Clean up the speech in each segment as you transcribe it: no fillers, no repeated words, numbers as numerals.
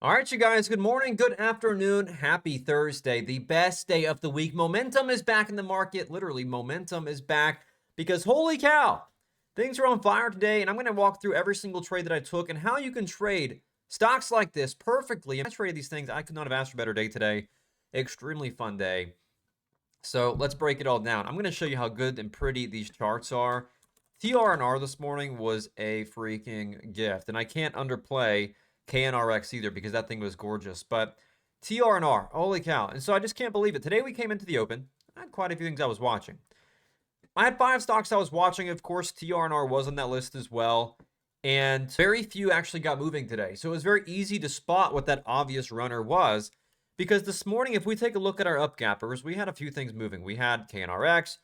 All right, you guys, good morning, good afternoon, happy Thursday, the best day of the week. Momentum is back in the market. Literally, momentum is back because holy cow, things are on fire today. And I'm going to walk through every single trade that I took and how you can trade stocks like this perfectly. And I traded these things. I could not have asked for a better day today. Extremely fun day. So let's break it all down. I'm going to show you how good and pretty these charts are. TRNR this morning was a freaking gift, and I can't underplay KNRX either because that thing was gorgeous. But TRNR, holy cow. And so I just can't believe it. Today we came into the open. I had quite a few things I was watching. I had 5 stocks I was watching. Of course, TRNR was on that list as well. And very few actually got moving today. So it was very easy to spot what that obvious runner was. Because this morning, if we take a look at our upgappers, we had a few things moving. We had KNRX,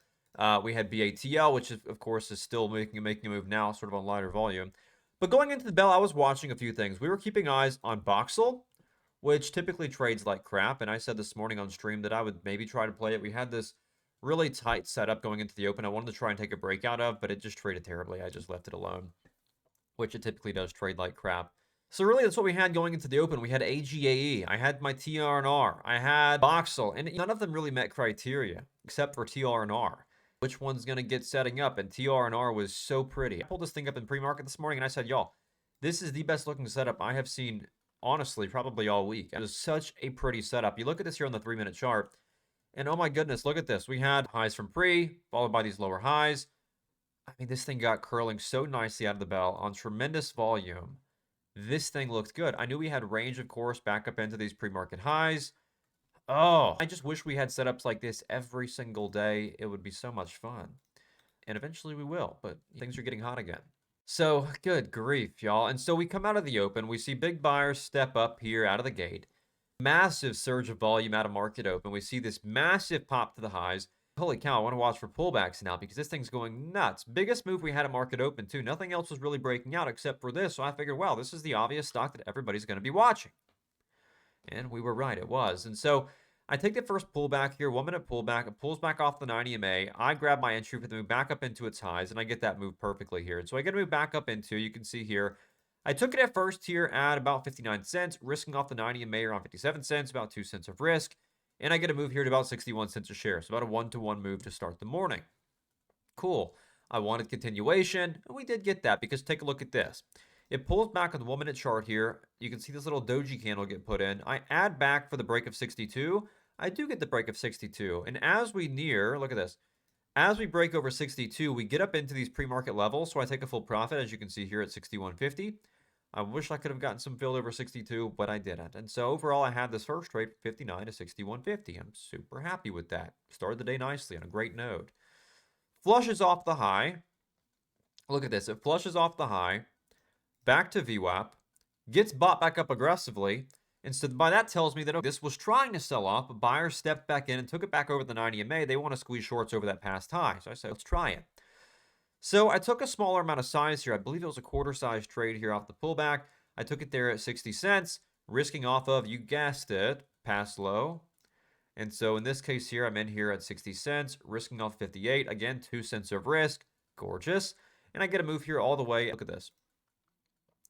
we had BATL, which is, of course is still making a move now, sort of on lighter volume. But going into the bell, I was watching a few things. We were keeping eyes on Boxel, which typically trades like crap. And I said this morning on stream that I would maybe try to play it. We had this really tight setup going into the open. I wanted to try and take a breakout of, but it just traded terribly. I just left it alone, which it typically does trade like crap. So really, that's what we had going into the open. We had AGAE, I had my TRNR, I had Boxel, and none of them really met criteria except for TRNR. Which one's going to get setting up? And TRNR was so pretty. I pulled this thing up in pre-market this morning, and I said, y'all, this is the best looking setup I have seen, honestly, probably all week. It was such a pretty setup. You look at this here on the 3-minute chart, and oh my goodness, look at this. We had highs from pre, followed by these lower highs. I mean, this thing got curling so nicely out of the bell on tremendous volume. This thing looked good. I knew we had range, of course, back up into these pre-market highs. Oh, I just wish we had setups like this every single day. It would be so much fun. And eventually we will, but things are getting hot again. So, good grief, y'all. And so we come out of the open. We see big buyers step up here out of the gate. Massive surge of volume out of market open. We see this massive pop to the highs. Holy cow, I want to watch for pullbacks now because this thing's going nuts. Biggest move we had at market open, too. Nothing else was really breaking out except for this. So I figured, well, this is the obvious stock that everybody's going to be watching. And we were right, it was. And so I take the first pullback here, 1-minute pullback. It pulls back off the 90 MA. I grab my entry for the move back up into its highs, and I get that move perfectly here. And so I get to move back up into, you can see here, I took it at first here at about 59 cents, risking off the 90 MA around 57 cents, about 2 cents of risk. And I get a move here to about 61 cents a share. So about a 1-to-1 move to start the morning. Cool. I wanted continuation, and we did get that because take a look at this. It pulls back on the 1-minute chart here. You can see this little doji candle get put in. I add back for the break of 62. I do get the break of 62. And as we near, look at this. As we break over 62, we get up into these pre-market levels. So I take a full profit, as you can see here at 61.50. I wish I could have gotten some filled over 62, but I didn't. And so overall, I had this first trade from 59 to 61.50. I'm super happy with that. Started the day nicely on a great note. Flushes off the high. Look at this. It flushes off the high. Back to VWAP. Gets bought back up aggressively. And so by that tells me that this was trying to sell off, but buyers stepped back in and took it back over the 90 MA. They want to squeeze shorts over that past high. So I said, let's try it. So I took a smaller amount of size here. I believe it was a quarter size trade here off the pullback. I took it there at 60 cents, risking off of, you guessed it, pass low. And so in this case here, I'm in here at 60 cents, risking off 58. Again, 2 cents of risk. Gorgeous. And I get a move here all the way. Look at this.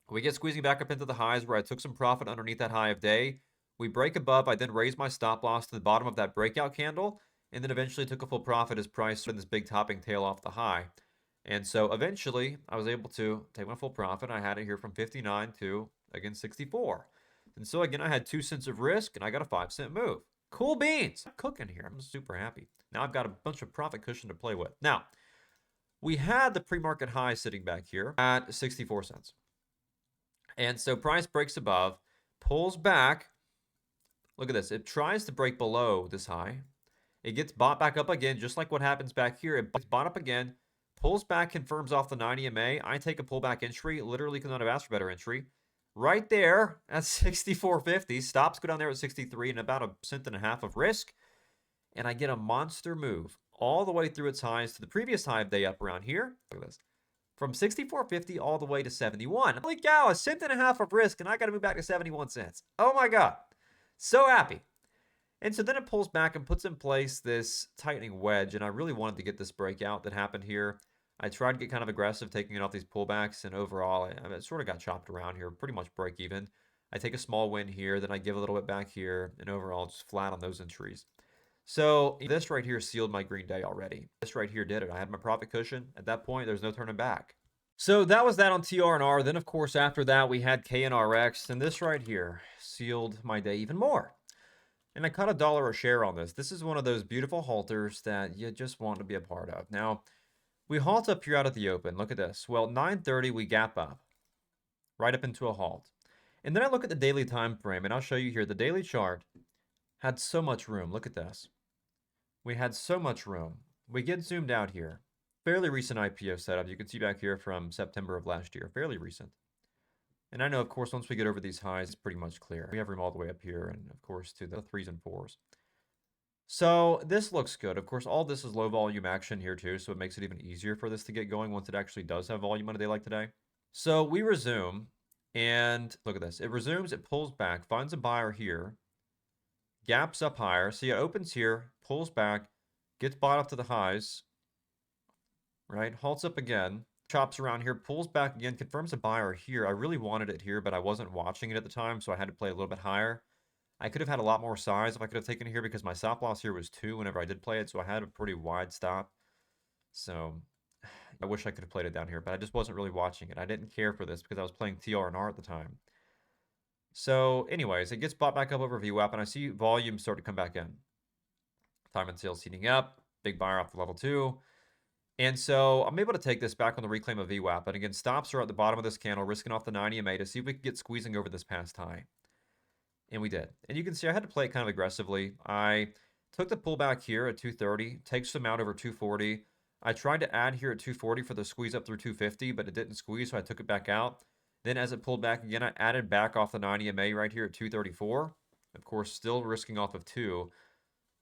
We get squeezing back up into the highs where I took some profit underneath that high of day. We break above. I then raise my stop loss to the bottom of that breakout candle, and then eventually took a full profit as price in this big topping tail off the high. And so eventually I was able to take my full profit. I had it here from 59 to, again, 64. And so again, I had 2 cents of risk and I got a 5-cent move. Cool beans. I'm cooking here. I'm super happy. Now I've got a bunch of profit cushion to play with. Now, we had the pre-market high sitting back here at 64 cents. And so price breaks above, pulls back. Look at this. It tries to break below this high. It gets bought back up again, just like what happens back here. It gets bought up again, pulls back, confirms off the 90 MA. I take a pullback entry. Literally could not have asked for better entry. Right there at 64.50. Stops go down there at 63 and about 1.5 cents of risk. And I get a monster move all the way through its highs to the previous high of day up around here. Look at this. From 64.50 all the way to 71. Holy cow, 1.5 cents of risk, and I got to move back to 71 cents. Oh my God. So happy. And so then it pulls back and puts in place this tightening wedge, and I really wanted to get this breakout that happened here. I tried to get kind of aggressive taking it off these pullbacks, and overall, it sort of got chopped around here, pretty much break even. I take a small win here, then I give a little bit back here, and overall just flat on those entries. So this right here sealed my green day already. This right here did it. I had my profit cushion. At that point, there's no turning back. So that was that on TRNR. Then, of course, after that, we had KNRX, and this right here sealed my day even more. And I caught $1 a share on this. This is one of those beautiful halters that you just want to be a part of. Now, we halt up here out of the open. Look at this. Well, 9:30, we gap up right up into a halt. And then I look at the daily time frame, and I'll show you here. The daily chart had so much room. Look at this. We had so much room. We get zoomed out here. Fairly recent IPO setup. You can see back here from September of last year. Fairly recent. And I know, of course, once we get over these highs, it's pretty much clear. We have room all the way up here and, of course, to the 3s and 4s. So this looks good. Of course, all this is low volume action here too, so it makes it even easier for this to get going once it actually does have volume on a day like today. So we resume, and look at this. It resumes, it pulls back, finds a buyer here, gaps up higher. See, it opens here, pulls back, gets bought up to the highs, right? Halts up again, chops around here, pulls back again, confirms a buyer here. I really wanted it here, but I wasn't watching it at the time, so I had to play a little bit higher. I could have had a lot more size if I could have taken it here because my stop loss here was 2 whenever I did play it, so I had a pretty wide stop. So I wish I could have played it down here, but I just wasn't really watching it. I didn't care for this because I was playing TRNR at the time. So anyways, it gets bought back up over VWAP, and I see volume start to come back in. Time and sales heating up, big buyer off the level 2. And so I'm able to take this back on the reclaim of VWAP. And again, stops are at the bottom of this candle, risking off the 90 EMA to see if we can get squeezing over this past high. And we did. And you can see I had to play it kind of aggressively. I took the pullback here at 230, takes some out over 240. I tried to add here at 240 for the squeeze up through 250, but it didn't squeeze, so I took it back out. Then as it pulled back again, I added back off the 90 MA right here at 234. Of course, still risking off of 2.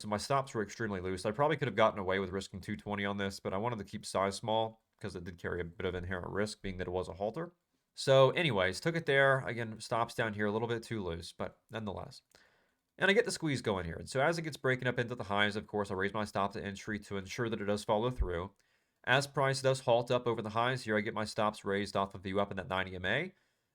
So my stops were extremely loose. I probably could have gotten away with risking 220 on this, but I wanted to keep size small because it did carry a bit of inherent risk, being that it was a halter. So anyways, took it there. Again, stops down here a little bit too loose, but nonetheless. And I get the squeeze going here. And so as it gets breaking up into the highs, of course, I raise my stop to entry to ensure that it does follow through. As price does halt up over the highs here, I get my stops raised off of VWAP in that 90 MA.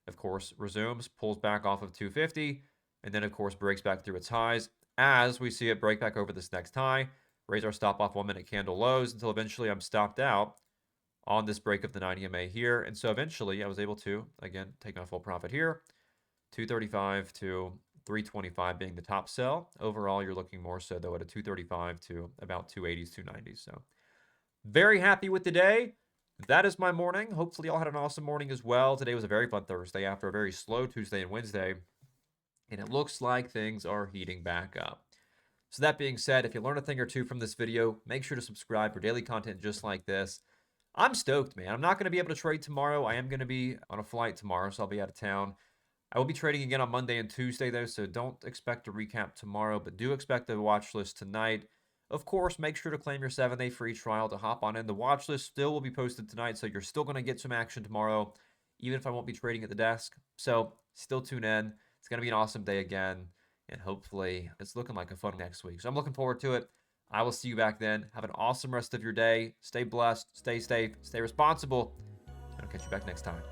Of course, resumes, pulls back off of 250, and then, of course, breaks back through its highs. As we see it break back over this next high, raise our stop off 1-minute candle lows until eventually I'm stopped out on this break of the 90 MA here. And so eventually I was able to, again, take my full profit here. 235 to 325 being the top sell. Overall, you're looking more so, though, at a 235 to about 280s, 290s. So very happy with the day. That is my morning. Hopefully y'all had an awesome morning as well. Today was a very fun Thursday after a very slow Tuesday and Wednesday. And it looks like things are heating back up. So that being said, if you learned a thing or two from this video, make sure to subscribe for daily content just like this. I'm stoked, man. I'm not going to be able to trade tomorrow. I am going to be on a flight tomorrow, so I'll be out of town. I will be trading again on Monday and Tuesday, though, so don't expect a recap tomorrow, but do expect a watch list tonight. Of course, make sure to claim your 7-day free trial to hop on in. The watch list still will be posted tonight, so you're still going to get some action tomorrow, even if I won't be trading at the desk. So still tune in. It's going to be an awesome day again, and hopefully it's looking like a fun next week. So I'm looking forward to it. I will see you back then. Have an awesome rest of your day. Stay blessed, stay safe, stay responsible, and I'll catch you back next time.